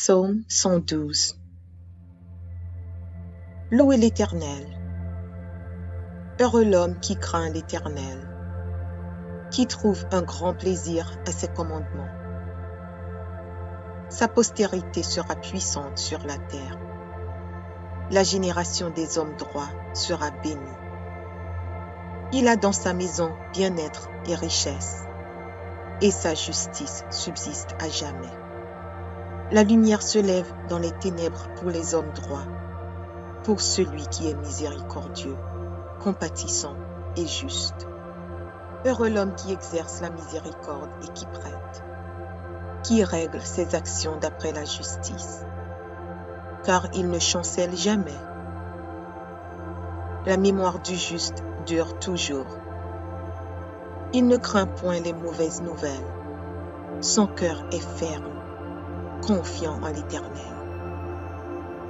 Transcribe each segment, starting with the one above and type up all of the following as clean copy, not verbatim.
Psaume 112. Louez l'Éternel. Heureux l'homme qui craint l'Éternel, qui trouve un grand plaisir à ses commandements. Sa postérité sera puissante sur la terre. La génération des hommes droits sera bénie. Il a dans sa maison bien-être et richesse, et sa justice subsiste à jamais. La lumière se lève dans les ténèbres pour les hommes droits, pour celui qui est miséricordieux, compatissant et juste. Heureux l'homme qui exerce la miséricorde et qui prête, qui règle ses actions d'après la justice, car il ne chancelle jamais. La mémoire du juste dure toujours. Il ne craint point les mauvaises nouvelles. Son cœur est ferme, confiant en l'Éternel.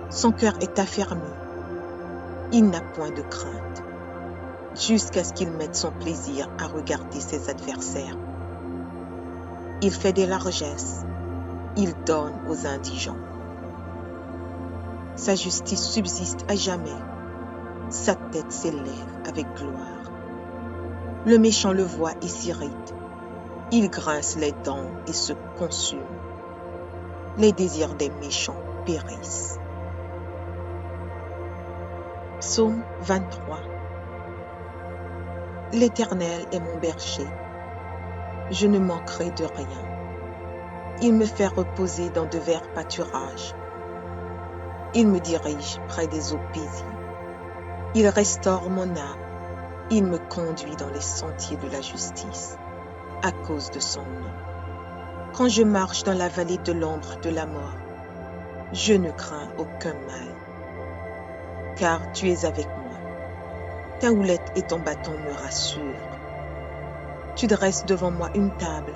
Son cœur est affermi. Il n'a point de crainte, jusqu'à ce qu'il mette son plaisir à regarder ses adversaires. Il fait des largesses. Il donne aux indigents. Sa justice subsiste à jamais. Sa tête s'élève avec gloire. Le méchant le voit et s'irrite. Il grince les dents et se consume. Les désirs des méchants périssent. Psaume 23. L'Éternel est mon berger. Je ne manquerai de rien. Il me fait reposer dans de verts pâturages. Il me dirige près des eaux paisibles. Il restaure mon âme. Il me conduit dans les sentiers de la justice, à cause de son nom. Quand je marche dans la vallée de l'ombre de la mort, je ne crains aucun mal, car tu es avec moi. Ta houlette et ton bâton me rassurent. Tu dresses devant moi une table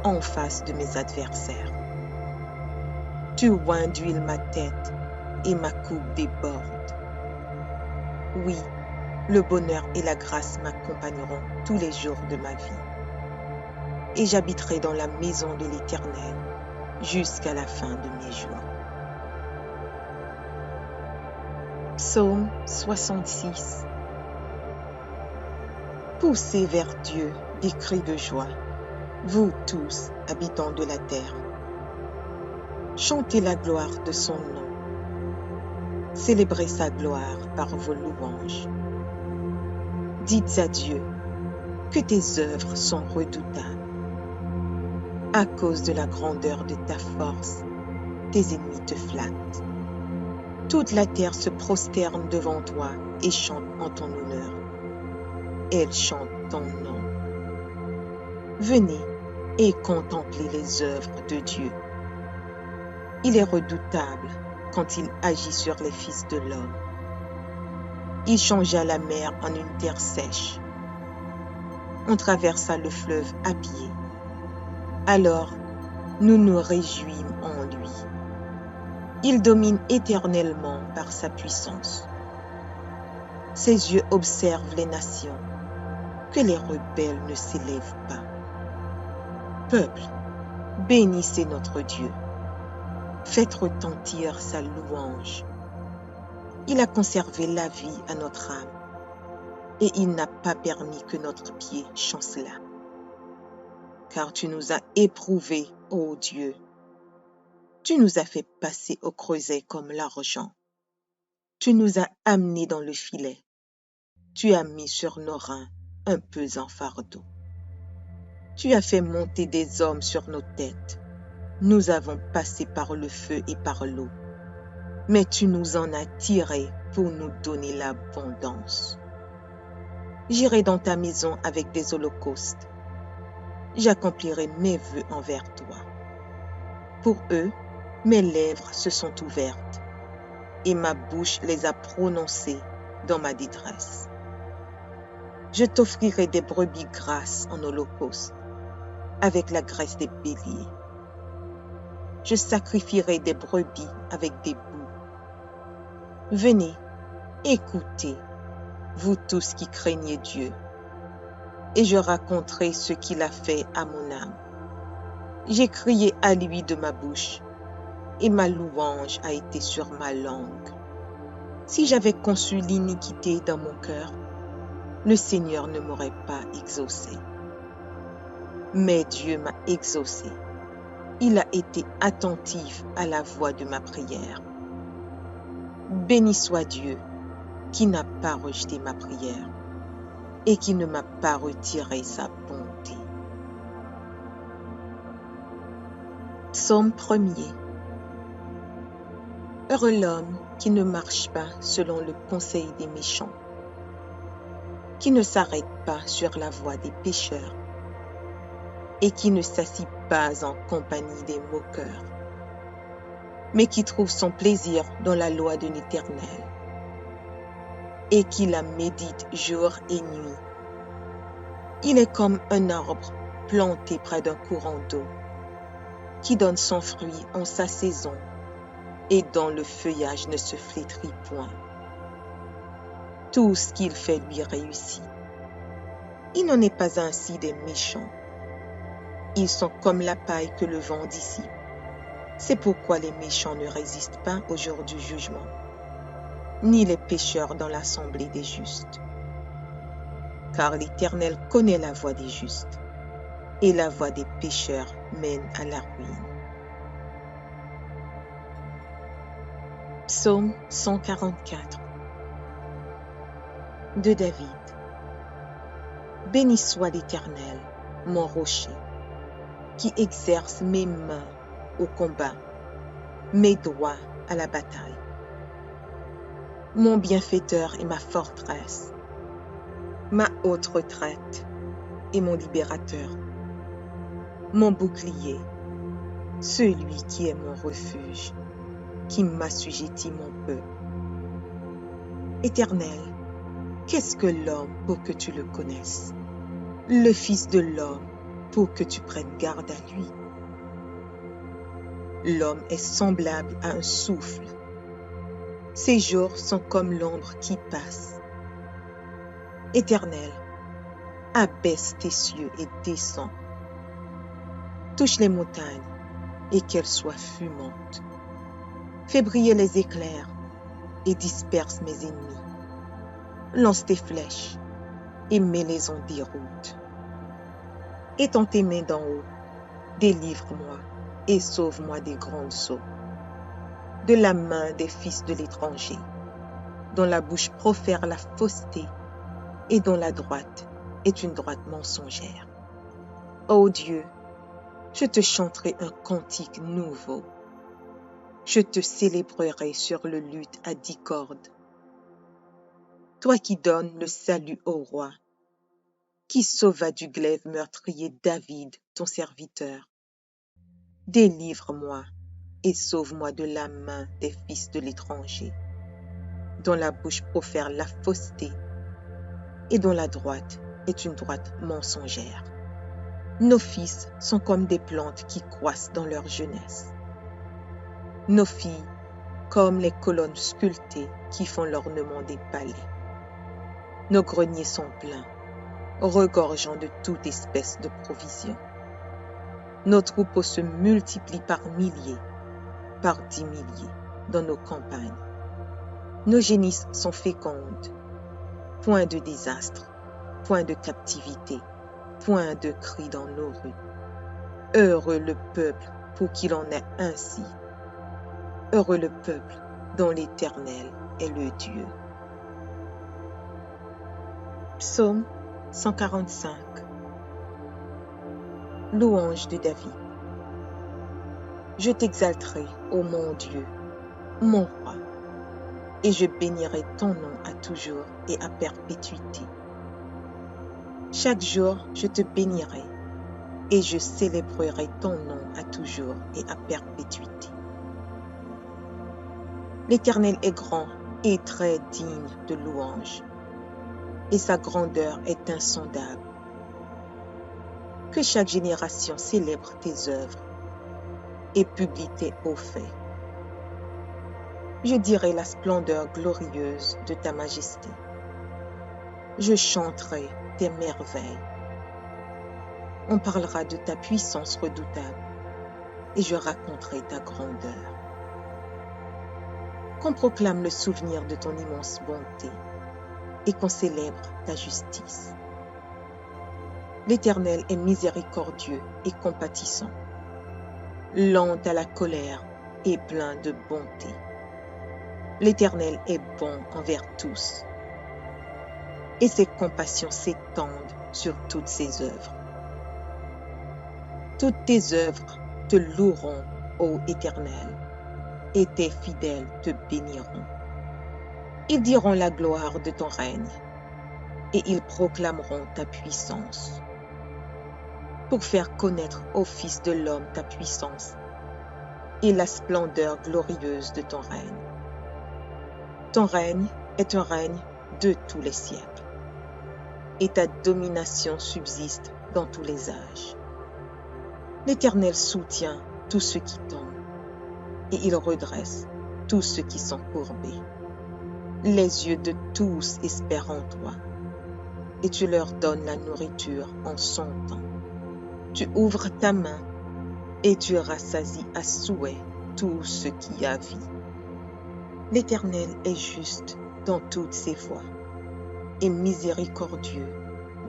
en face de mes adversaires. Tu oins d'huile ma tête et ma coupe déborde. Oui, le bonheur et la grâce m'accompagneront tous les jours de ma vie. Et j'habiterai dans la maison de l'Éternel jusqu'à la fin de mes jours. Psaume 66. Poussez vers Dieu des cris de joie, vous tous, habitants de la terre. Chantez la gloire de son nom. Célébrez sa gloire par vos louanges. Dites à Dieu que tes œuvres sont redoutables. À cause de la grandeur de ta force, tes ennemis te flattent. Toute la terre se prosterne devant toi et chante en ton honneur. Elle chante ton nom. Venez et contemplez les œuvres de Dieu. Il est redoutable quand il agit sur les fils de l'homme. Il changea la mer en une terre sèche. On traversa le fleuve à pied. Alors, nous nous réjouîmes en lui. Il domine éternellement par sa puissance. Ses yeux observent les nations, que les rebelles ne s'élèvent pas. Peuple, bénissez notre Dieu. Faites retentir sa louange. Il a conservé la vie à notre âme, et il n'a pas permis que notre pied chancelât. Car tu nous as éprouvés, ô Dieu. Tu nous as fait passer au creuset comme l'argent. Tu nous as amenés dans le filet. Tu as mis sur nos reins un pesant fardeau. Tu as fait monter des hommes sur nos têtes. Nous avons passé par le feu et par l'eau. Mais tu nous en as tirés pour nous donner l'abondance. J'irai dans ta maison avec des holocaustes. J'accomplirai mes vœux envers toi. Pour eux, mes lèvres se sont ouvertes et ma bouche les a prononcées dans ma détresse. Je t'offrirai des brebis grasses en holocauste avec la graisse des béliers. Je sacrifierai des brebis avec des boucs. Venez, écoutez, vous tous qui craignez Dieu, et je raconterai ce qu'il a fait à mon âme. J'ai crié à lui de ma bouche. et ma louange a été sur ma langue. Si j'avais conçu l'iniquité dans mon cœur, le Seigneur ne m'aurait pas exaucé. Mais Dieu m'a exaucé. Il a été attentif à la voix de ma prière. Béni soit Dieu qui n'a pas rejeté ma prière et qui ne m'a pas retiré sa bonté. Psaume 1er. Heureux l'homme qui ne marche pas selon le conseil des méchants, qui ne s'arrête pas sur la voie des pécheurs et qui ne s'assit pas en compagnie des moqueurs, mais qui trouve son plaisir dans la loi de l'Éternel et qui la médite jour et nuit. Il est comme un arbre planté près d'un courant d'eau, qui donne son fruit en sa saison et dont le feuillage ne se flétrit point. Tout ce qu'il fait lui réussit. Il n'en est pas ainsi des méchants. Ils sont comme la paille que le vent dissipe. C'est pourquoi les méchants ne résistent pas au jour du jugement, ni les pécheurs dans l'assemblée des justes. Car l'Éternel connaît la voie des justes, et la voie des pécheurs mène à la ruine. Psaume 144 de David. Béni soit l'Éternel, mon rocher, qui exerce mes mains au combat, mes doigts à la bataille. Mon bienfaiteur et ma forteresse, ma haute retraite et mon libérateur, mon bouclier, celui qui est mon refuge, qui m'assujettit mon peuple. Éternel, qu'est-ce que l'homme pour que tu le connaisses? Le Fils de l'homme pour que tu prennes garde à lui. L'homme est semblable à un souffle. Ses jours sont comme l'ombre qui passe. Éternel, abaisse tes cieux et descends. Touche les montagnes et qu'elles soient fumantes. Fais briller les éclairs et disperse mes ennemis. Lance tes flèches et mets-les en déroute. Étends tes mains d'en haut, délivre-moi et sauve-moi des grandes eaux, de la main des fils de l'étranger, dont la bouche profère la fausseté et dont la droite est une droite mensongère. Ô Dieu, je te chanterai un cantique nouveau. Je te célébrerai sur le luth à 10 cordes. Toi qui donnes le salut au roi, qui sauva du glaive meurtrier David, ton serviteur. Délivre-moi et sauve-moi de la main des fils de l'étranger, dont la bouche profère la fausseté et dont la droite est une droite mensongère. Nos fils sont comme des plantes qui croissent dans leur jeunesse. Nos filles comme les colonnes sculptées qui font l'ornement des palais. Nos greniers sont pleins, regorgeant de toute espèce de provisions. Nos troupeaux se multiplient par milliers, par 10 milliers dans nos campagnes. Nos génisses sont fécondes. Point de désastre, point de captivité, point de cris dans nos rues. Heureux le peuple pour qu'il en ait ainsi. Heureux le peuple dont l'Éternel est le Dieu. Psaume 145. Louange de David. Je t'exalterai, ô mon Dieu, mon roi, et je bénirai ton nom à toujours et à perpétuité. Chaque jour, je te bénirai, et je célébrerai ton nom à toujours et à perpétuité. L'Éternel est grand et très digne de louange, et sa grandeur est insondable. Que chaque génération célèbre tes œuvres et publie tes hauts faits. Je dirai la splendeur glorieuse de ta majesté. Je chanterai tes merveilles. On parlera de ta puissance redoutable et je raconterai ta grandeur. qu'on proclame le souvenir de ton immense bonté et qu'on célèbre ta justice. L'Éternel est miséricordieux et compatissant, lent à la colère et plein de bonté. L'Éternel est bon envers tous, et ses compassions s'étendent sur toutes ses œuvres. Toutes tes œuvres te loueront, ô Éternel, et tes fidèles te béniront. Ils diront la gloire de ton règne, et ils proclameront ta puissance, pour faire connaître aux fils de l'homme ta puissance et la splendeur glorieuse de ton règne. Ton règne est un règne de tous les siècles, et ta domination subsiste dans tous les âges. L'Éternel soutient tous ceux qui tombent, et il redresse tous ceux qui sont courbés. Les yeux de tous espèrent en toi, et tu leur donnes la nourriture en son temps. Tu ouvres ta main, et tu rassasies à souhait tout ce qui a vie. L'Éternel est juste dans toutes ses voies, et miséricordieux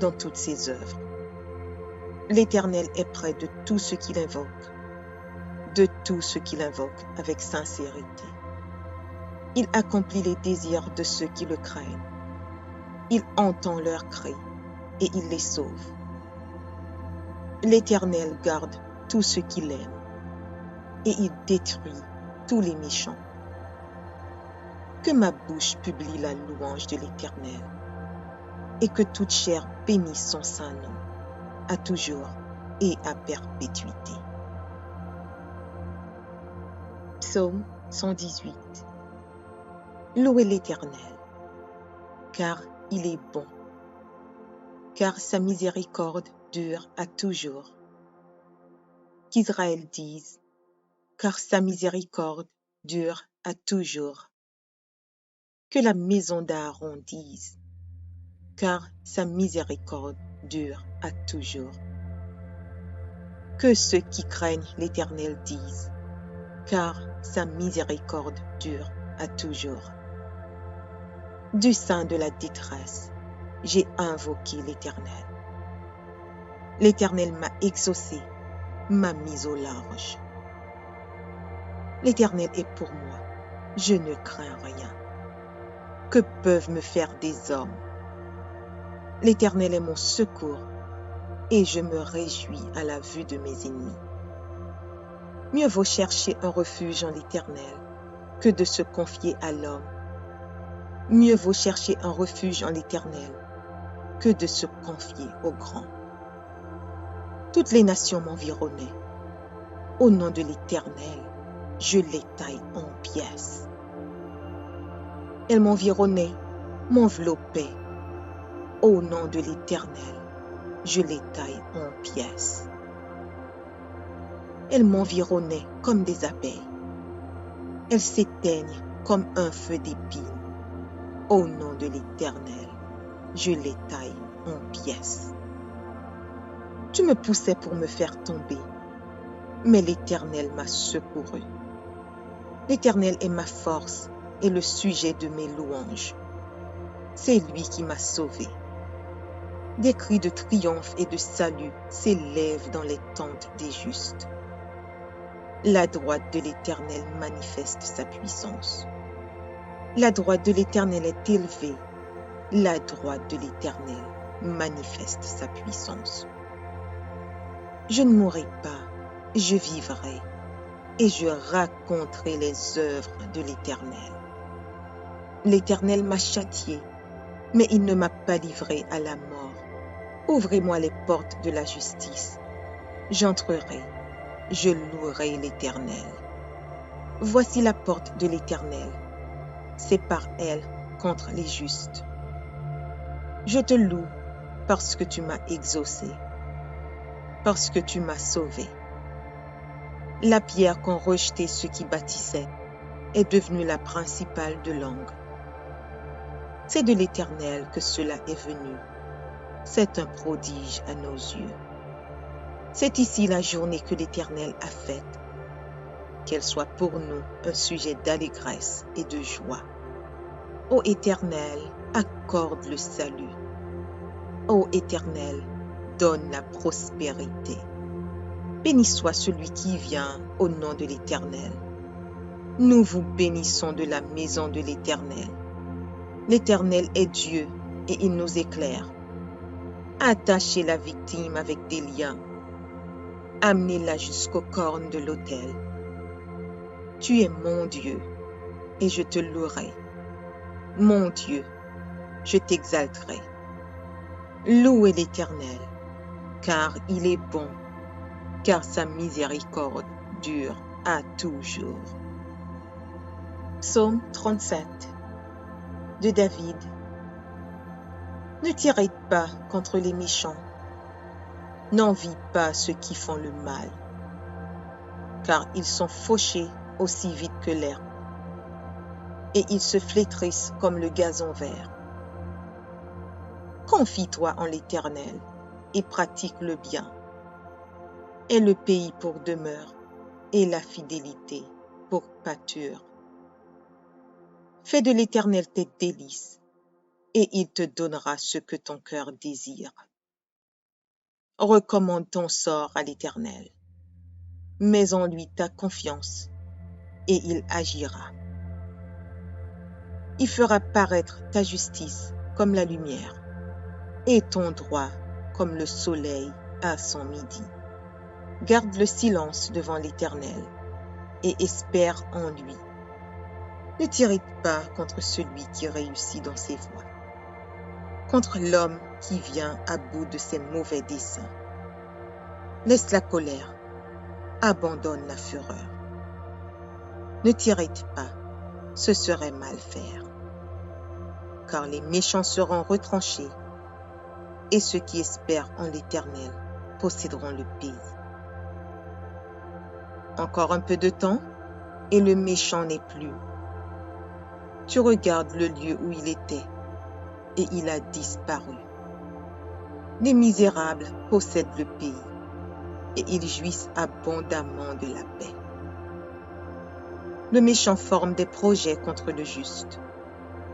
dans toutes ses œuvres. L'Éternel est près de tous ceux qui l'invoquent, avec sincérité. Il accomplit les désirs de ceux qui le craignent. Il entend leurs cris et il les sauve. L'Éternel garde tous ceux qui l'aiment et il détruit tous les méchants. Que ma bouche publie la louange de l'Éternel et que toute chair bénisse son saint nom, à toujours et à perpétuité. Psaume 118. Louez l'Éternel, car il est bon, car sa miséricorde dure à toujours. Qu'Israël dise, car sa miséricorde dure à toujours. Que la maison d'Aaron dise, car sa miséricorde dure à toujours. Que ceux qui craignent l'Éternel disent, car sa miséricorde dure à toujours. Du sein de la détresse, j'ai invoqué l'Éternel. L'Éternel m'a exaucé, m'a mis au large. L'Éternel est pour moi, je ne crains rien. Que peuvent me faire des hommes? L'Éternel est mon secours, et je me réjouis à la vue de mes ennemis. Mieux vaut chercher un refuge en l'Éternel que de se confier à l'homme. Mieux vaut chercher un refuge en l'Éternel que de se confier au grand. Toutes les nations m'environnaient. Au nom de l'Éternel, je les taille en pièces. Elles m'environnaient, m'enveloppaient. Au nom de l'Éternel, je les taille en pièces. Elles m'environnaient comme des abeilles. Elles s'éteignent comme un feu d'épine. Au nom de l'Éternel, je les taille en pièces. Tu me poussais pour me faire tomber, mais l'Éternel m'a secouru. L'Éternel est ma force et le sujet de mes louanges. C'est lui qui m'a sauvé. Des cris de triomphe et de salut s'élèvent dans les tentes des justes. La droite de l'Éternel manifeste sa puissance. La droite de l'Éternel est élevée. La droite de l'Éternel manifeste sa puissance. Je ne mourrai pas, je vivrai, et je raconterai les œuvres de l'Éternel. L'Éternel m'a châtié, mais il ne m'a pas livré à la mort. Ouvrez-moi les portes de la justice. J'entrerai, je louerai l'Éternel. Voici la porte de l'Éternel. C'est par elle contre les justes. Je te loue parce que tu m'as exaucé, parce que tu m'as sauvé. La pierre qu'ont rejetée ceux qui bâtissaient est devenue la principale de l'angle. C'est de l'Éternel que cela est venu. C'est un prodige à nos yeux. C'est ici la journée que l'Éternel a faite. qu'elle soit pour nous un sujet d'allégresse et de joie. Ô Éternel, accorde le salut. Ô Éternel, donne la prospérité. Béni soit celui qui vient au nom de l'Éternel. Nous vous bénissons de la maison de l'Éternel. L'Éternel est Dieu et il nous éclaire. Attachez la victime avec des liens. Amenez-la jusqu'aux cornes de l'autel. Tu es mon Dieu et je te louerai. Mon Dieu, je t'exalterai. Louez l'Éternel, car il est bon, car sa miséricorde dure à toujours. Psaume 37 de David. Ne t'irrite pas contre les méchants, n'envie pas ceux qui font le mal, car ils sont fauchés aussi vite que l'herbe, et ils se flétrissent comme le gazon vert. Confie-toi en l'Éternel et pratique le bien. Aie le pays pour demeure et la fidélité pour pâture. Fais de l'Éternel tes délices, et il te donnera ce que ton cœur désire. Recommande ton sort à l'Éternel. Mets en lui ta confiance, et il agira. Il fera paraître ta justice comme la lumière, et ton droit comme le soleil à son midi. Garde le silence devant l'Éternel, et espère en lui. Ne t'irrite pas contre celui qui réussit dans ses voies, contre l'homme qui vient à bout de ses mauvais desseins. Laisse la colère, abandonne la fureur. Ne t'irrite pas, ce serait mal faire. Car les méchants seront retranchés, et ceux qui espèrent en l'Éternel posséderont le pays. Encore un peu de temps, et le méchant n'est plus. Tu regardes le lieu où il était, et il a disparu. Les misérables possèdent le pays, et ils jouissent abondamment de la paix. Le méchant forme des projets contre le juste,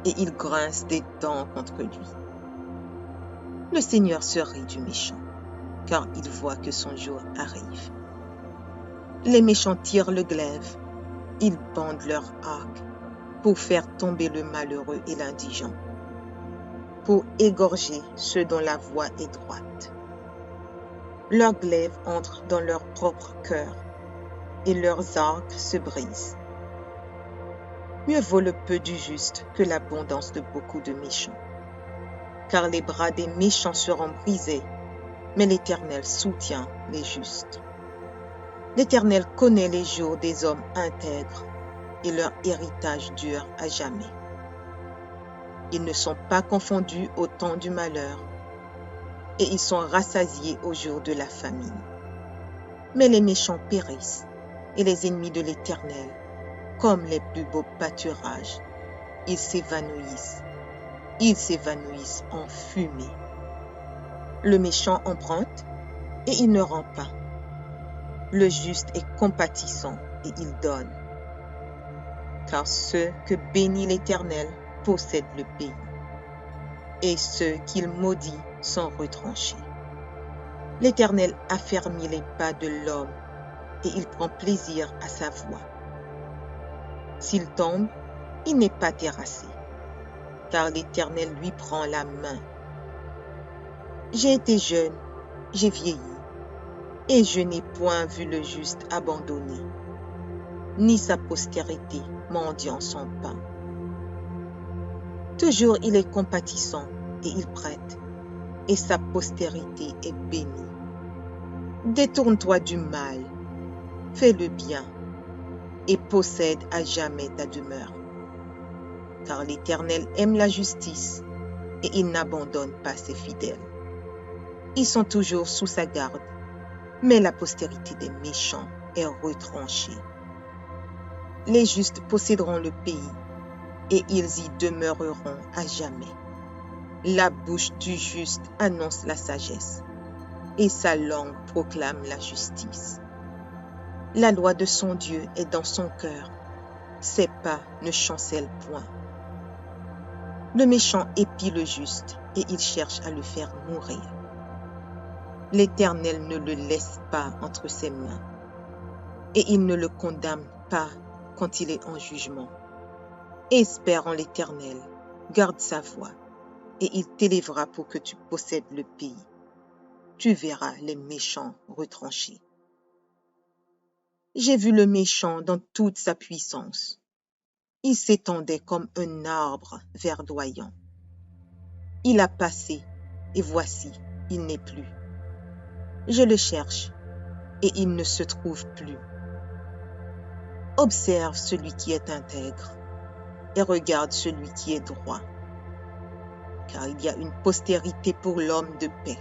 et il grince des dents contre lui. Le Seigneur se rit du méchant, car il voit que son jour arrive. Les méchants tirent le glaive, ils bandent leur arc pour faire tomber le malheureux et l'indigent, pour égorger ceux dont la voie est droite. Leurs glaives entrent dans leur propre cœur, et leurs arcs se brisent. Mieux vaut le peu du juste que l'abondance de beaucoup de méchants. Car les bras des méchants seront brisés, mais l'Éternel soutient les justes. L'Éternel connaît les jours des hommes intègres, et leur héritage dure à jamais. Ils ne sont pas confondus au temps du malheur, et ils sont rassasiés au jour de la famine. Mais les méchants périssent, et les ennemis de l'Éternel, comme les plus beaux pâturages, ils s'évanouissent en fumée. Le méchant emprunte, et il ne rend pas. Le juste est compatissant, et il donne. Car ceux que bénit l'Éternel possèdent le pays, et ceux qu'il maudit sont retranchés. L'Éternel affermit les pas de l'homme, et il prend plaisir à sa voie. S'il tombe, il n'est pas terrassé, car l'Éternel lui prend la main. J'ai été jeune, j'ai vieilli, et je n'ai point vu le juste abandonné, ni sa postérité mendiant son pain. Toujours il est compatissant et il prête, et sa postérité est bénie. Détourne-toi du mal, fais le bien, et possède à jamais ta demeure. Car l'Éternel aime la justice, et il n'abandonne pas ses fidèles. Ils sont toujours sous sa garde, mais la postérité des méchants est retranchée. Les justes posséderont le pays, et ils y demeureront à jamais. La bouche du juste annonce la sagesse, et sa langue proclame la justice. La loi de son Dieu est dans son cœur. Ses pas ne chancellent point. Le méchant épie le juste et il cherche à le faire mourir. L'Éternel ne le laisse pas entre ses mains et il ne le condamne pas quand il est en jugement. Espère en l'Éternel, garde sa voie et il t'élèvera pour que tu possèdes le pays. Tu verras les méchants retranchés. J'ai vu le méchant dans toute sa puissance. Il s'étendait comme un arbre verdoyant. Il a passé, et voici, il n'est plus. Je le cherche, et il ne se trouve plus. Observe celui qui est intègre, et regarde celui qui est droit. Car il y a une postérité pour l'homme de paix.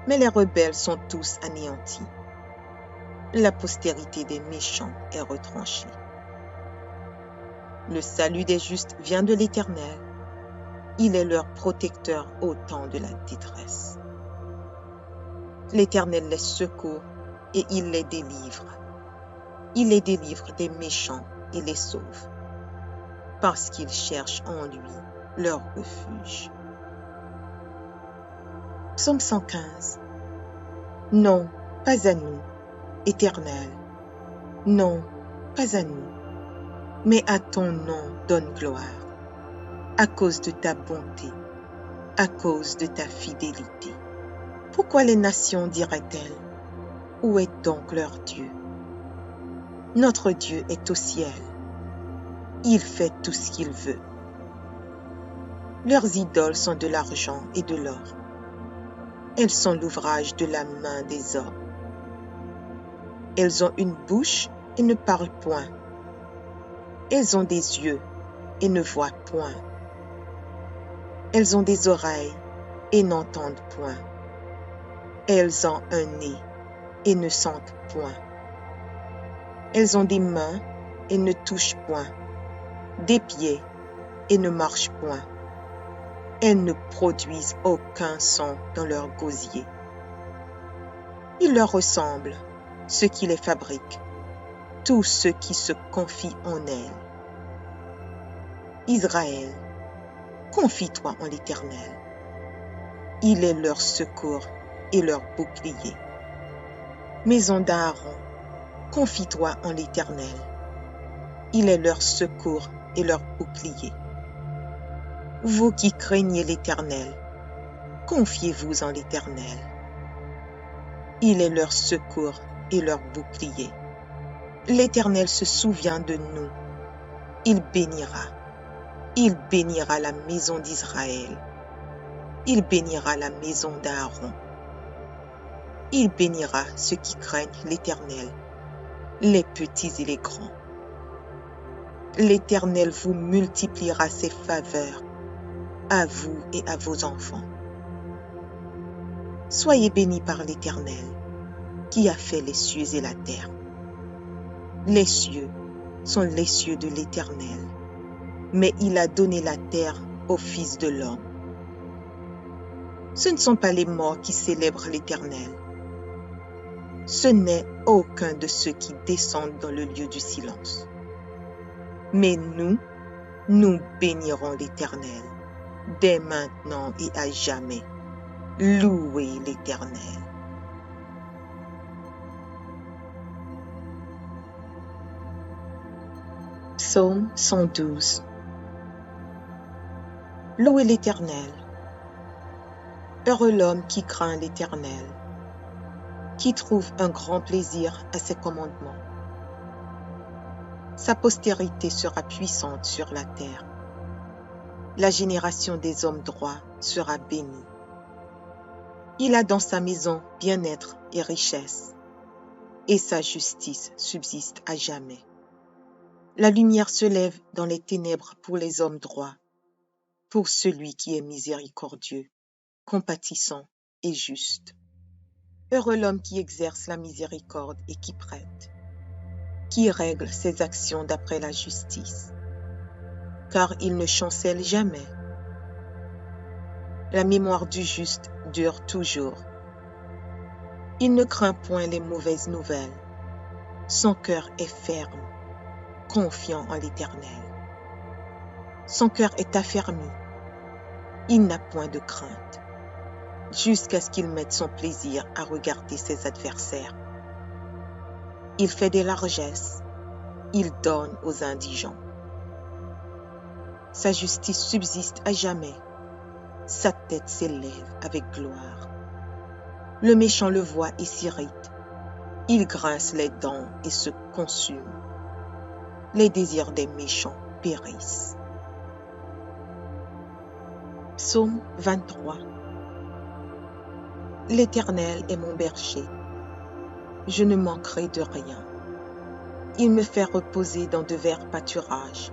Mais les rebelles sont tous anéantis. La postérité des méchants est retranchée. Le salut des justes vient de l'Éternel. Il est leur protecteur au temps de la détresse. L'Éternel les secourt et il les délivre. Il les délivre des méchants et les sauve, parce qu'ils cherchent en lui leur refuge. Psaume 115. Non, pas à nous, Éternel. Non, pas à nous. Mais à ton nom donne gloire, à cause de ta bonté, à cause de ta fidélité. Pourquoi les nations diraient-elles, où est donc leur Dieu? Notre Dieu est au ciel. Il fait tout ce qu'il veut. Leurs idoles sont de l'argent et de l'or. Elles sont l'ouvrage de la main des hommes. Elles ont une bouche et ne parlent point. Elles ont des yeux et ne voient point. Elles ont des oreilles et n'entendent point. Elles ont un nez et ne sentent point. Elles ont des mains et ne touchent point, des pieds et ne marchent point. Elles ne produisent aucun son dans leur gosier. Il leur ressemble, ceux qui les fabriquent, tous ceux qui se confient en elles. Israël, confie-toi en l'Éternel. Il est leur secours et leur bouclier. Maison d'Aaron, confie-toi en l'Éternel. Il est leur secours et leur bouclier. Vous qui craignez l'Éternel, confiez-vous en l'Éternel. Il est leur secours et leur bouclier. L'Éternel se souvient de nous. Il bénira la maison d'Israël. Il bénira la maison d'Aaron. Il bénira ceux qui craignent l'Éternel, les petits et les grands. L'Éternel vous multipliera ses faveurs, à vous et à vos enfants. Soyez bénis par l'Éternel, qui a fait les cieux et la terre. Les cieux sont les cieux de l'Éternel, mais il a donné la terre au Fils de l'homme. Ce ne sont pas les morts qui célèbrent l'Éternel. Ce n'est aucun de ceux qui descendent dans le lieu du silence. Mais nous bénirons l'Éternel, dès maintenant et à jamais. Louez l'Éternel. Psaume 112. Louez l'Éternel. Heureux l'homme qui craint l'Éternel, qui trouve un grand plaisir à ses commandements. Sa postérité sera puissante sur la terre. La génération des hommes droits sera bénie. Il a dans sa maison bien-être et richesse, et sa justice subsiste à jamais. La lumière se lève dans les ténèbres pour les hommes droits, pour celui qui est miséricordieux, compatissant et juste. Heureux l'homme qui exerce la miséricorde et qui prête, qui règle ses actions d'après la justice, car il ne chancelle jamais. La mémoire du juste dure toujours. Il ne craint point les mauvaises nouvelles, Son cœur est ferme, confiant en l'Éternel. Son cœur est affermi, il n'a point de crainte, jusqu'à ce qu'il mette son plaisir à regarder ses adversaires. Il fait des largesses, il donne aux indigents. Sa justice subsiste à jamais, sa tête s'élève avec gloire. Le méchant le voit et s'irrite, il grince les dents et se consume. Les désirs des méchants périssent. Psaume 23. L'Éternel est mon berger, je ne manquerai de rien. Il me fait reposer dans de verts pâturages.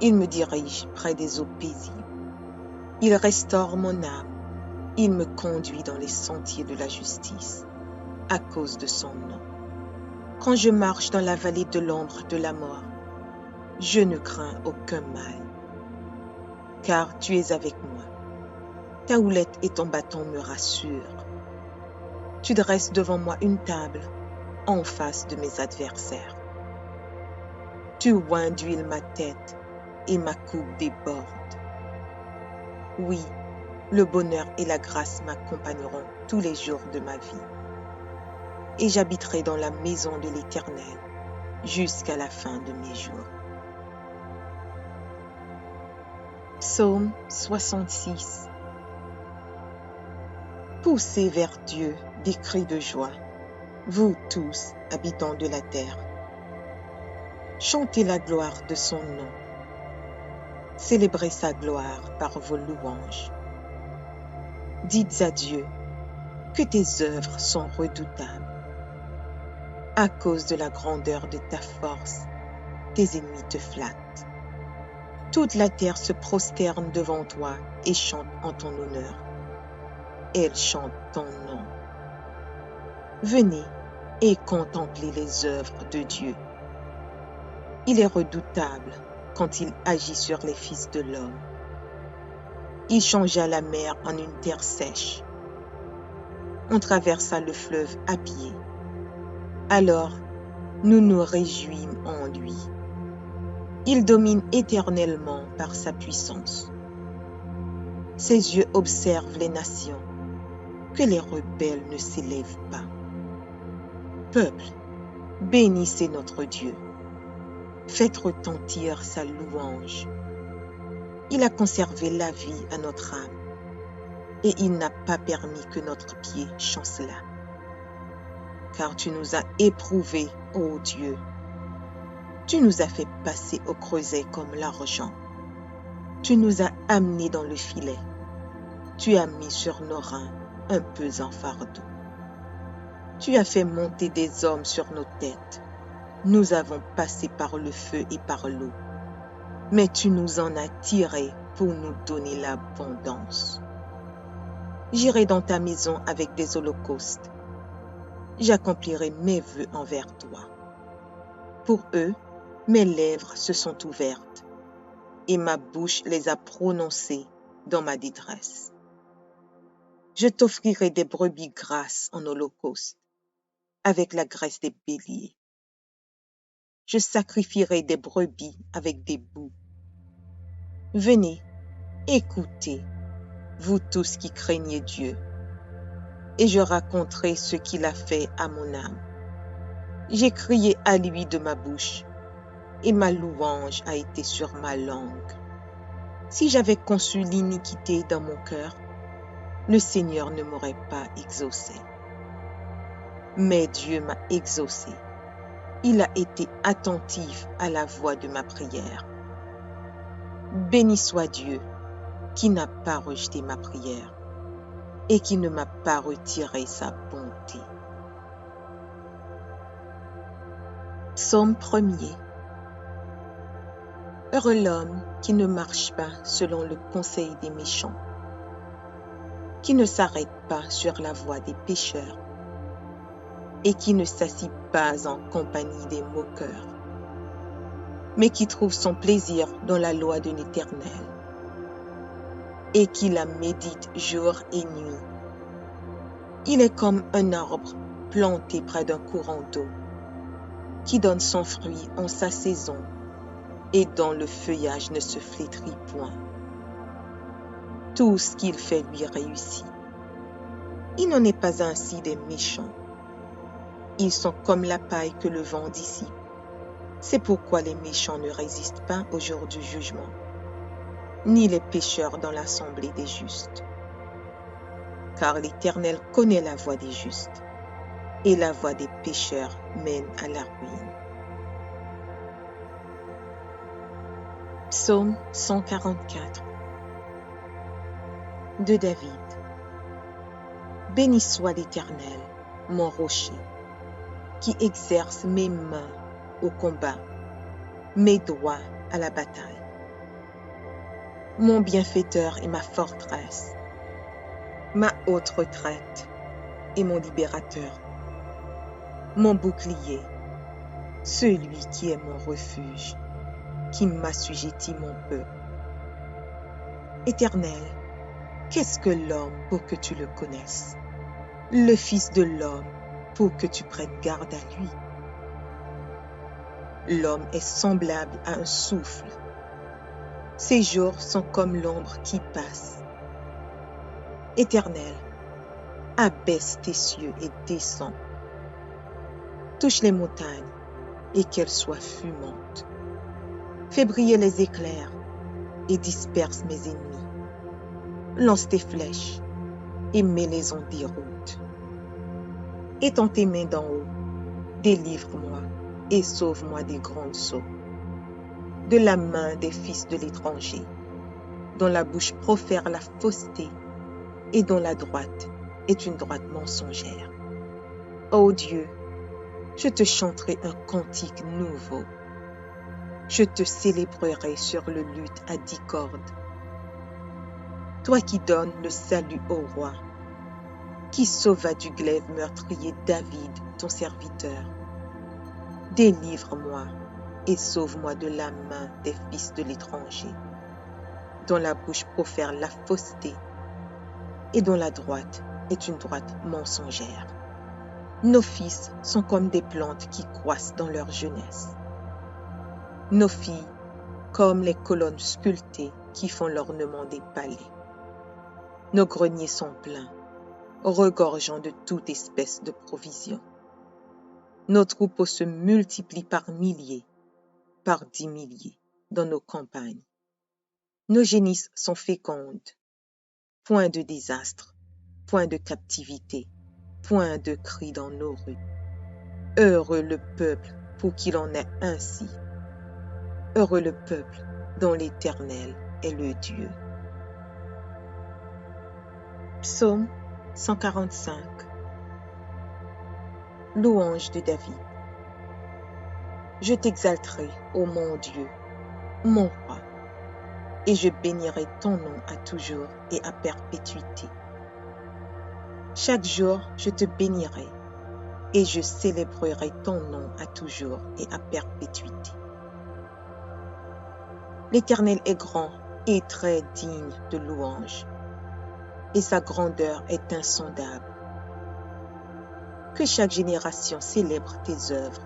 Il me dirige près des eaux paisibles. Il restaure mon âme. Il me conduit dans les sentiers de la justice, à cause de son nom. Quand je marche dans la vallée de l'ombre de la mort, je ne crains aucun mal, car tu es avec moi. Ta houlette et ton bâton me rassurent. Tu dresses devant moi une table en face de mes adversaires. Tu oins d'huile ma tête et ma coupe déborde. Oui, le bonheur et la grâce m'accompagneront tous les jours de ma vie. Et j'habiterai dans la maison de l'Éternel jusqu'à la fin de mes jours. Psaume 66. Poussez vers Dieu des cris de joie, vous tous, habitants de la terre. Chantez la gloire de son nom. Célébrez sa gloire par vos louanges. Dites à Dieu que tes œuvres sont redoutables. À cause de la grandeur de ta force, tes ennemis te flattent. Toute la terre se prosterne devant toi et chante en ton honneur. Elle chante ton nom. Venez et contemplez les œuvres de Dieu. Il est redoutable quand il agit sur les fils de l'homme. Il changea la mer en une terre sèche. On traversa le fleuve à pied. Alors, nous nous réjouîmes en lui. Il domine éternellement par sa puissance. Ses yeux observent les nations, que les rebelles ne s'élèvent pas. Peuple, bénissez notre Dieu. Faites retentir sa louange. Il a conservé la vie à notre âme, et il n'a pas permis que notre pied chancelât. Car tu nous as éprouvés, ô Dieu. Tu nous as fait passer au creuset comme l'argent. Tu nous as amenés dans le filet. Tu as mis sur nos reins un pesant fardeau. Tu as fait monter des hommes sur nos têtes. Nous avons passé par le feu et par l'eau. Mais tu nous en as tirés pour nous donner l'abondance. J'irai dans ta maison avec des holocaustes. J'accomplirai mes vœux envers toi. Pour eux, mes lèvres se sont ouvertes et ma bouche les a prononcées dans ma détresse. Je t'offrirai des brebis grasses en holocauste, avec la graisse des béliers. Je sacrifierai des brebis avec des boucs. Venez, écoutez, vous tous qui craignez Dieu, et je raconterai ce qu'il a fait à mon âme. J'ai crié à lui de ma bouche, et ma louange a été sur ma langue. Si j'avais conçu l'iniquité dans mon cœur, le Seigneur ne m'aurait pas exaucé. Mais Dieu m'a exaucé. Il a été attentif à la voix de ma prière. Béni soit Dieu, qui n'a pas rejeté ma prière et qui ne m'a pas retiré sa bonté. Psaume 1er. Heureux l'homme qui ne marche pas selon le conseil des méchants, qui ne s'arrête pas sur la voie des pécheurs et qui ne s'assit pas en compagnie des moqueurs, mais qui trouve son plaisir dans la loi de l'Éternel et qui la médite jour et nuit. Il est comme un arbre planté près d'un courant d'eau qui donne son fruit en sa saison et dont le feuillage ne se flétrit point. Tout ce qu'il fait lui réussit. Il n'en est pas ainsi des méchants. Ils sont comme la paille que le vent dissipe. C'est pourquoi les méchants ne résistent pas au jour du jugement, ni les pécheurs dans l'assemblée des justes. Car l'Éternel connaît la voie des justes, et la voie des pécheurs mène à la ruine. Psaume 144 de David. Béni soit l'Éternel, mon rocher, qui exerce mes mains au combat, mes doigts à la bataille. Mon bienfaiteur et ma forteresse, ma haute retraite et mon libérateur, mon bouclier, celui qui est mon refuge, qui m'assujettit mon peuple. Éternel, qu'est-ce que l'homme pour que tu le connaisses? Le Fils de l'homme pour que tu prennes garde à lui. L'homme est semblable à un souffle. Ses jours sont comme l'ombre qui passe. Éternel, abaisse tes cieux et descends. Touche les montagnes et qu'elles soient fumantes. Fais briller les éclairs et disperse mes ennemis. Lance tes flèches et mets-les en déroute. Étends tes mains d'en haut, délivre-moi et sauve-moi des grandes eaux, de la main des fils de l'étranger, dont la bouche profère la fausseté et dont la droite est une droite mensongère. Ô Dieu, je te chanterai un cantique nouveau. Je te célébrerai sur le luth à 10 cordes. Toi qui donnes le salut au roi, qui sauva du glaive meurtrier David, ton serviteur. Délivre-moi et sauve-moi de la main des fils de l'étranger, dont la bouche profère la fausseté et dont la droite est une droite mensongère. Nos fils sont comme des plantes qui croissent dans leur jeunesse. Nos filles comme les colonnes sculptées qui font l'ornement des palais. Nos greniers sont pleins, regorgeant de toute espèce de provisions. Nos troupeaux se multiplient par milliers, par 10 milliers dans nos campagnes. Nos génisses sont fécondes. Point de désastre, point de captivité, point de cri dans nos rues. Heureux le peuple pour qu'il en ait ainsi. Heureux le peuple dont l'Éternel est le Dieu. Psaume 145. Louange de David. Je t'exalterai, ô mon Dieu, mon roi, et je bénirai ton nom à toujours et à perpétuité. Chaque jour, je te bénirai, et je célébrerai ton nom à toujours et à perpétuité. L'Éternel est grand et très digne de louange, et sa grandeur est insondable. Que chaque génération célèbre tes œuvres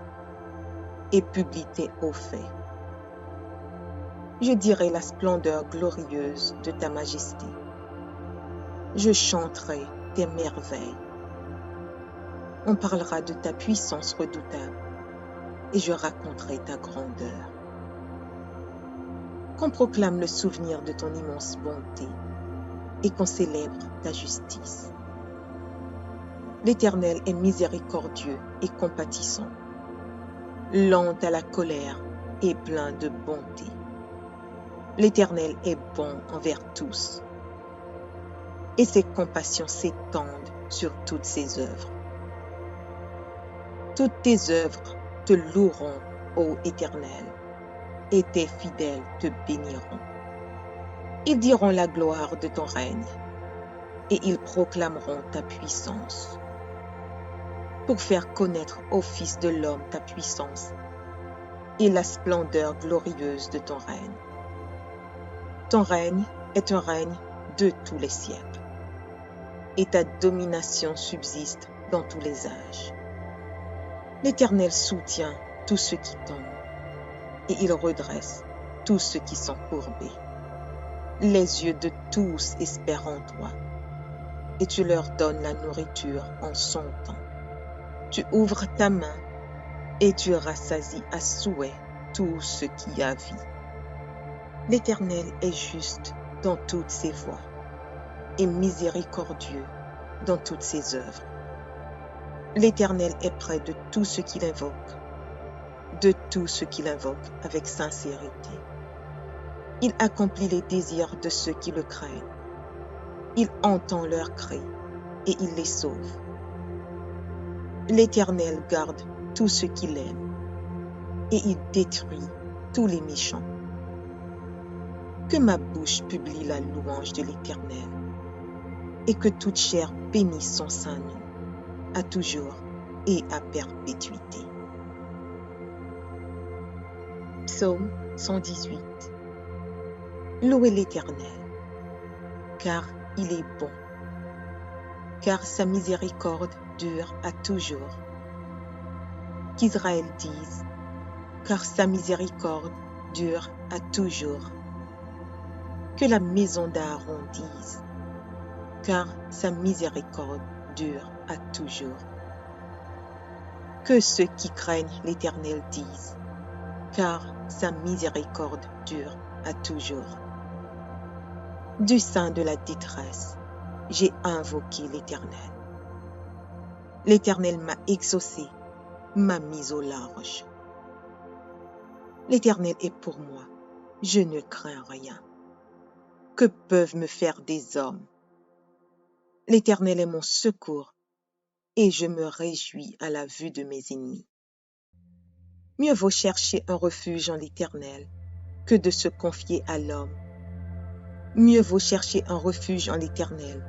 et publie tes hauts faits. Je dirai la splendeur glorieuse de ta majesté. Je chanterai tes merveilles. On parlera de ta puissance redoutable et je raconterai ta grandeur. Qu'on proclame le souvenir de ton immense bonté et qu'on célèbre ta justice. L'Éternel est miséricordieux et compatissant, lent à la colère et plein de bonté. L'Éternel est bon envers tous, et ses compassions s'étendent sur toutes ses œuvres. Toutes tes œuvres te loueront, ô Éternel, et tes fidèles te béniront. Ils diront la gloire de ton règne, et ils proclameront ta puissance, pour faire connaître au Fils de l'homme ta puissance et la splendeur glorieuse de ton règne. Ton règne est un règne de tous les siècles, et ta domination subsiste dans tous les âges. L'Éternel soutient tous ceux qui tombent, et il redresse tous ceux qui sont courbés. Les yeux de tous espèrent en toi, et tu leur donnes la nourriture en son temps. Tu ouvres ta main, et tu rassasies à souhait tout ce qui a vie. L'Éternel est juste dans toutes ses voies, et miséricordieux dans toutes ses œuvres. L'Éternel est près de tous ceux qui l'invoquent, de tous ceux qui l'invoquent avec sincérité. Il accomplit les désirs de ceux qui le craignent. Il entend leurs cris et il les sauve. L'Éternel garde tous ceux qui l'aiment et il détruit tous les méchants. Que ma bouche publie la louange de l'Éternel et que toute chair bénisse son saint nom, à toujours et à perpétuité. Psaume 118. Louez l'Éternel, car il est bon, car sa miséricorde dure à toujours. Qu'Israël dise, car sa miséricorde dure à toujours. Que la maison d'Aaron dise, car sa miséricorde dure à toujours. Que ceux qui craignent l'Éternel disent, car sa miséricorde dure à toujours. Du sein de la détresse, j'ai invoqué l'Éternel. L'Éternel m'a exaucé, m'a mis au large. L'Éternel est pour moi, je ne crains rien. Que peuvent me faire des hommes? L'Éternel est mon secours, et je me réjouis à la vue de mes ennemis. Mieux vaut chercher un refuge en l'Éternel que de se confier à l'homme. Mieux vaut chercher un refuge en l'Éternel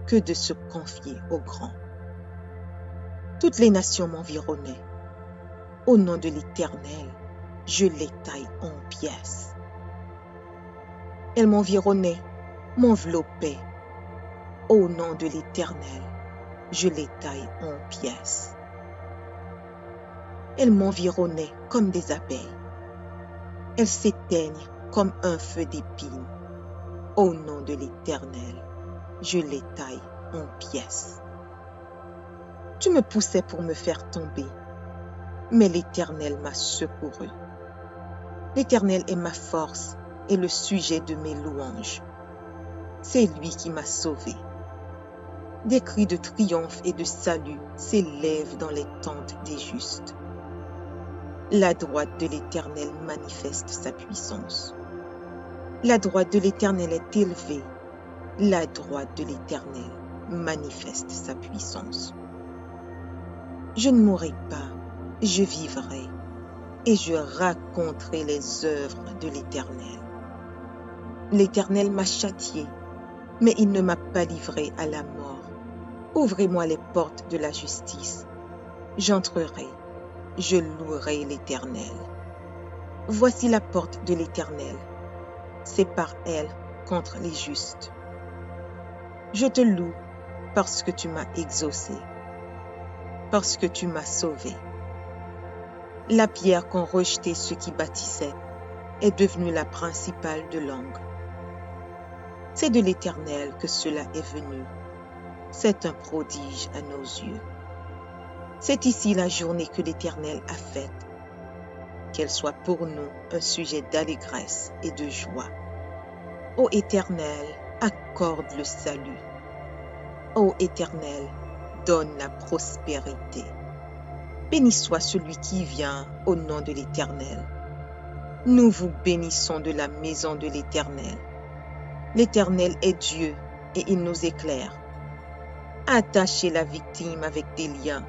que de se confier au grand. Toutes les nations m'environnaient. Au nom de l'Éternel, je les taille en pièces. Elles m'environnaient, m'enveloppaient. Au nom de l'Éternel, je les taille en pièces. Elles m'environnaient comme des abeilles. Elles s'éteignent comme un feu d'épines. Au nom de l'Éternel, je les taille en pièces. Tu me poussais pour me faire tomber, mais l'Éternel m'a secouru. L'Éternel est ma force et le sujet de mes louanges. C'est lui qui m'a sauvé. Des cris de triomphe et de salut s'élèvent dans les tentes des justes. La droite de l'Éternel manifeste sa puissance. La droite de l'Éternel est élevée. La droite de l'Éternel manifeste sa puissance. Je ne mourrai pas, je vivrai, et je raconterai les œuvres de l'Éternel. L'Éternel m'a châtié, mais il ne m'a pas livré à la mort. Ouvrez-moi les portes de la justice. J'entrerai, je louerai l'Éternel. Voici la porte de l'Éternel. C'est par elle contre les justes. Je te loue parce que tu m'as exaucé, parce que tu m'as sauvé. La pierre qu'ont rejetée ceux qui bâtissaient est devenue la principale de l'angle. C'est de l'Éternel que cela est venu. C'est un prodige à nos yeux. C'est ici la journée que l'Éternel a faite. Qu'elle soit pour nous un sujet d'allégresse et de joie. Ô Éternel, accorde le salut. Ô Éternel, donne la prospérité. Béni soit celui qui vient au nom de l'Éternel. Nous vous bénissons de la maison de l'Éternel. L'Éternel est Dieu et il nous éclaire. Attachez la victime avec des liens.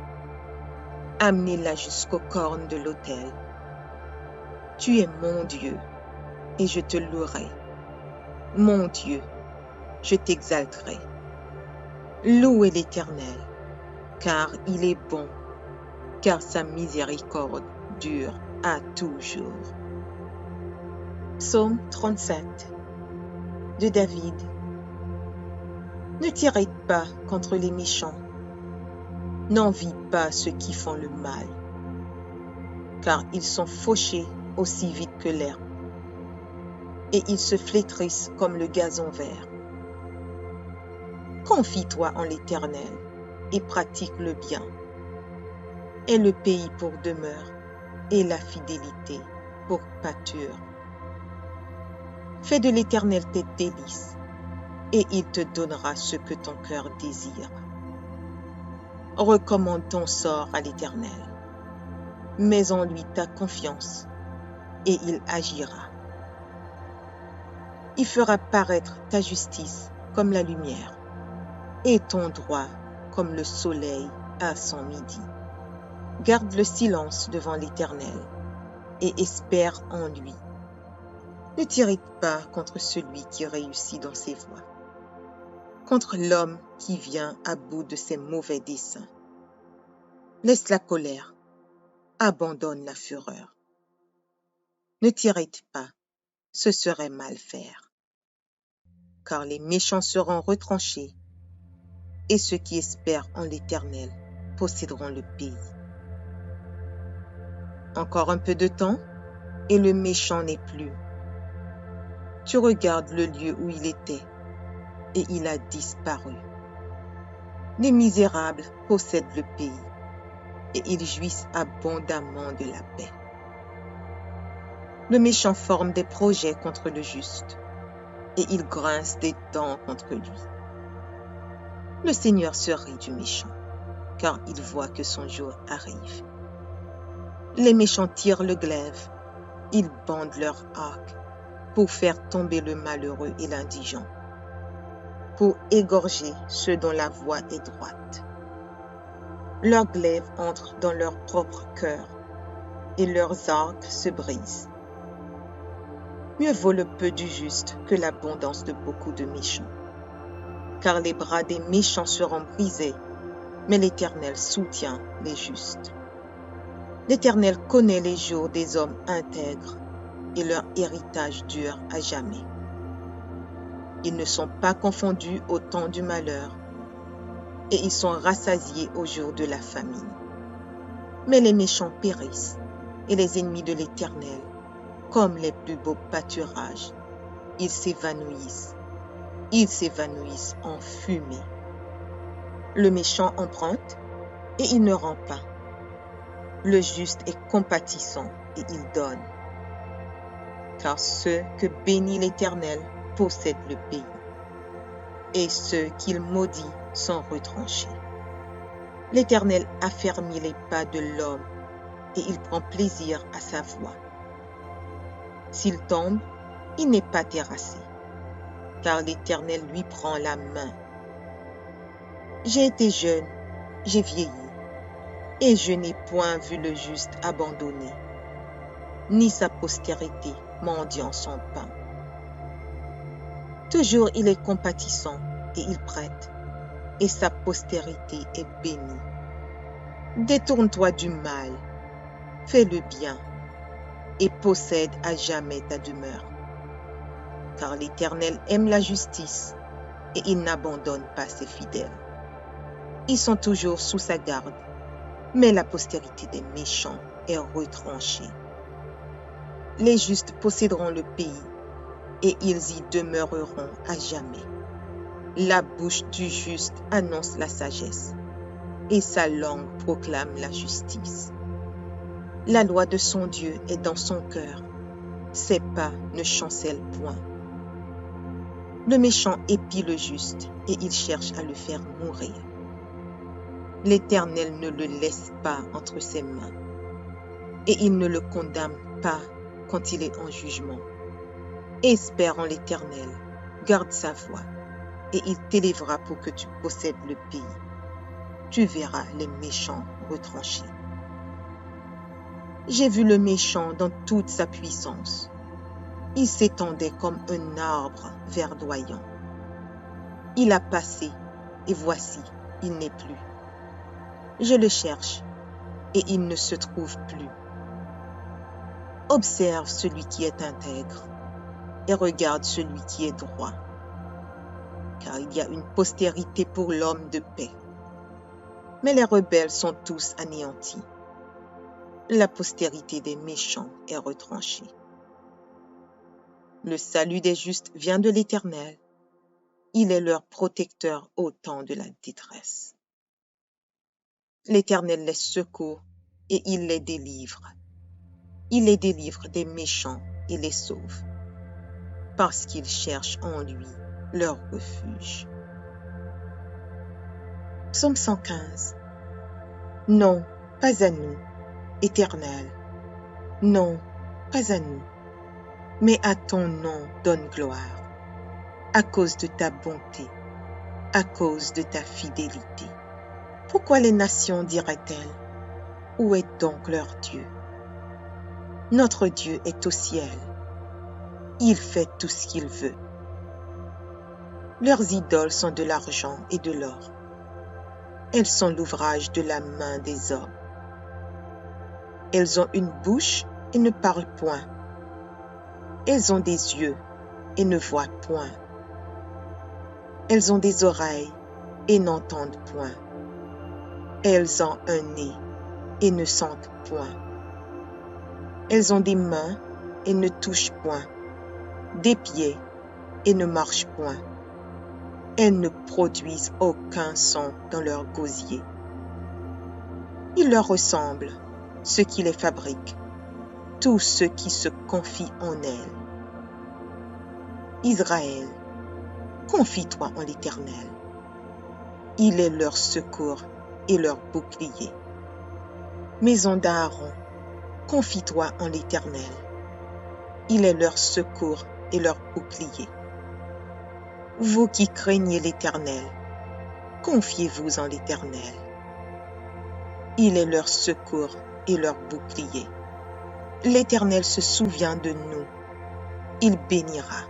Amenez-la jusqu'aux cornes de l'autel. Tu es mon Dieu et je te louerai. Mon Dieu, je t'exalterai. Louez l'Éternel, car il est bon, car sa miséricorde dure à toujours. Psaume 37 de David. Ne t'irrite pas contre les méchants, n'envie pas ceux qui font le mal. car ils sont fauchés aussi vite que l'herbe, et ils se flétrissent comme le gazon vert. Confie-toi en l'Éternel et pratique le bien. Aie le pays pour demeure et la fidélité pour pâture. Fais de l'Éternel tes délices, et il te donnera ce que ton cœur désire. Recommande ton sort à l'Éternel. Mets en lui ta confiance, et il agira. Il fera paraître ta justice comme la lumière, et ton droit comme le soleil à son midi. Garde le silence devant l'Éternel, et espère en lui. Ne t'irrite pas contre celui qui réussit dans ses voies, contre l'homme qui vient à bout de ses mauvais desseins. Laisse la colère, abandonne la fureur. Ne t'irrite pas, ce serait mal faire. Car les méchants seront retranchés, et ceux qui espèrent en l'Éternel posséderont le pays. Encore un peu de temps, et le méchant n'est plus. Tu regardes le lieu où il était, et il a disparu. Les misérables possèdent le pays, et ils jouissent abondamment de la paix. Le méchant forme des projets contre le juste, et il grince des dents contre lui. Le Seigneur se rit du méchant, car il voit que son jour arrive. Les méchants tirent le glaive, ils bandent leur arc pour faire tomber le malheureux et l'indigent, pour égorger ceux dont la voie est droite. Leurs glaives entrent dans leur propre cœur, et leurs arcs se brisent. Mieux vaut le peu du juste que l'abondance de beaucoup de méchants. Car les bras des méchants seront brisés, mais l'Éternel soutient les justes. L'Éternel connaît les jours des hommes intègres, et leur héritage dure à jamais. Ils ne sont pas confondus au temps du malheur, et ils sont rassasiés au jour de la famine. Mais les méchants périssent, et les ennemis de l'Éternel, comme les plus beaux pâturages, ils s'évanouissent en fumée. Le méchant emprunte, et il ne rend pas. Le juste est compatissant, et il donne. Car ceux que bénit l'Éternel possèdent le pays, et ceux qu'il maudit sont retranchés. L'Éternel affermit les pas de l'homme, et il prend plaisir à sa voie. S'il tombe, il n'est pas terrassé, car l'Éternel lui prend la main. J'ai été jeune, j'ai vieilli, et je n'ai point vu le juste abandonné, ni sa postérité mendiant son pain. Toujours il est compatissant et il prête, et sa postérité est bénie. Détourne-toi du mal, fais le bien, et possède à jamais ta demeure. Car l'Éternel aime la justice, et il n'abandonne pas ses fidèles. Ils sont toujours sous sa garde, mais la postérité des méchants est retranchée. Les justes posséderont le pays, et ils y demeureront à jamais. La bouche du juste annonce la sagesse, et sa langue proclame la justice. La loi de son Dieu est dans son cœur, ses pas ne chancellent point. Le méchant épie le juste, et il cherche à le faire mourir. L'Éternel ne le laisse pas entre ses mains, et il ne le condamne pas quand il est en jugement. Espère en l'Éternel, garde sa voie, et il t'élèvera pour que tu possèdes le pays. Tu verras les méchants retranchés. J'ai vu le méchant dans toute sa puissance. Il s'étendait comme un arbre verdoyant. Il a passé, et voici, il n'est plus. Je le cherche, et il ne se trouve plus. Observe celui qui est intègre, et regarde celui qui est droit. Car il y a une postérité pour l'homme de paix. Mais les rebelles sont tous anéantis. La postérité des méchants est retranchée. Le salut des justes vient de l'Éternel. Il est leur protecteur au temps de la détresse. L'Éternel les secourt et il les délivre. Il les délivre des méchants et les sauve, parce qu'ils cherchent en lui leur refuge. Psaume 115. Non, pas à nous, Éternel. Non, pas à nous, mais à ton nom donne gloire, à cause de ta bonté, à cause de ta fidélité. Pourquoi les nations diraient-elles, où est donc leur Dieu? Notre Dieu est au ciel. Il fait tout ce qu'il veut. Leurs idoles sont de l'argent et de l'or. Elles sont l'ouvrage de la main des hommes. Elles ont une bouche et ne parlent point. Elles ont des yeux et ne voient point. Elles ont des oreilles et n'entendent point. Elles ont un nez et ne sentent point. Elles ont des mains et ne touchent point, des pieds et ne marchent point. Elles ne produisent aucun son dans leur gosier. Il leur ressemble, ceux qui les fabriquent, tous ceux qui se confient en elles. Israël, confie-toi en l'Éternel. Il est leur secours et leur bouclier. Maison d'Aaron, confie-toi en l'Éternel. Il est leur secours et leur bouclier. Vous qui craignez l'Éternel, confiez-vous en l'Éternel. Il est leur secours et leur bouclier. L'Éternel se souvient de nous. Il bénira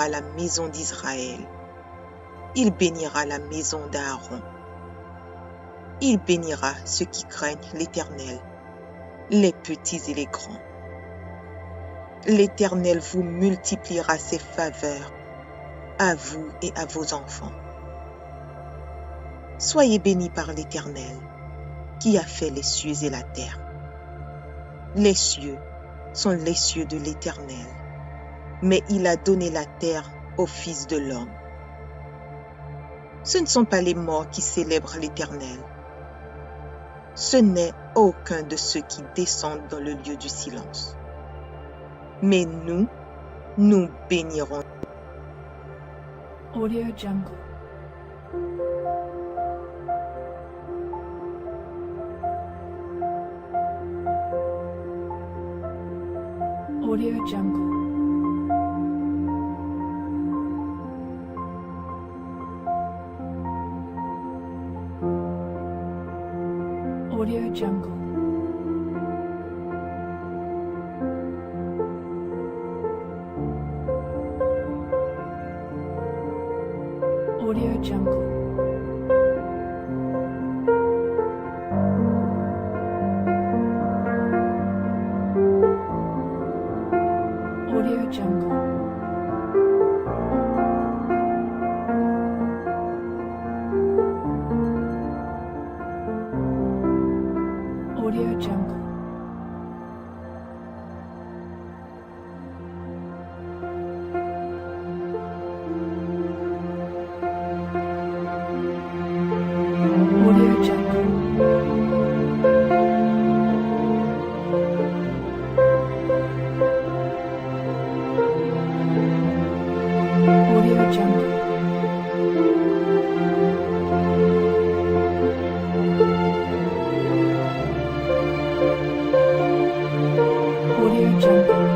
la maison d'Israël. Il bénira la maison d'Aaron. Il bénira ceux qui craignent l'Éternel, les petits et les grands. L'Éternel vous multipliera ses faveurs, à vous et à vos enfants. Soyez bénis par l'Éternel, qui a fait les cieux et la terre. Les cieux sont les cieux de l'Éternel, mais il a donné la terre au Fils de l'homme. Ce ne sont pas les morts qui célèbrent l'Éternel. Ce n'est aucun de ceux qui descendent dans le lieu du silence. Mais nous bénirons. Audio Jungle. Audio Jungle. Audio Jungle. Audio Jungle. Audio Jungle. Audio Jungle. Audio Jungle. Audio Jungle. Audio Jungle. Audio Jungle. Audio Jungle.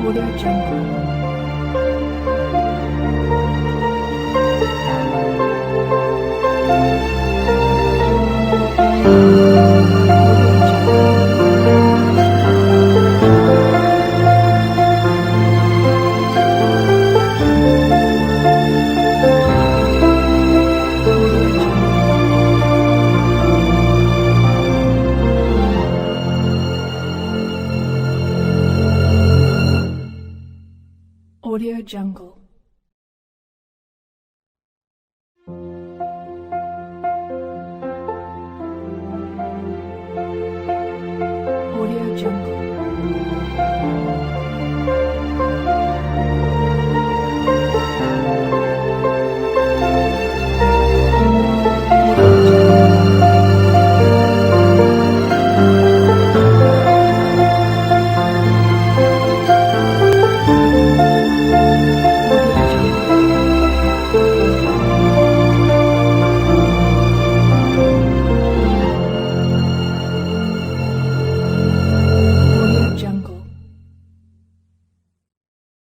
Audio Jungle. Audio Jungle. Audio Jungle.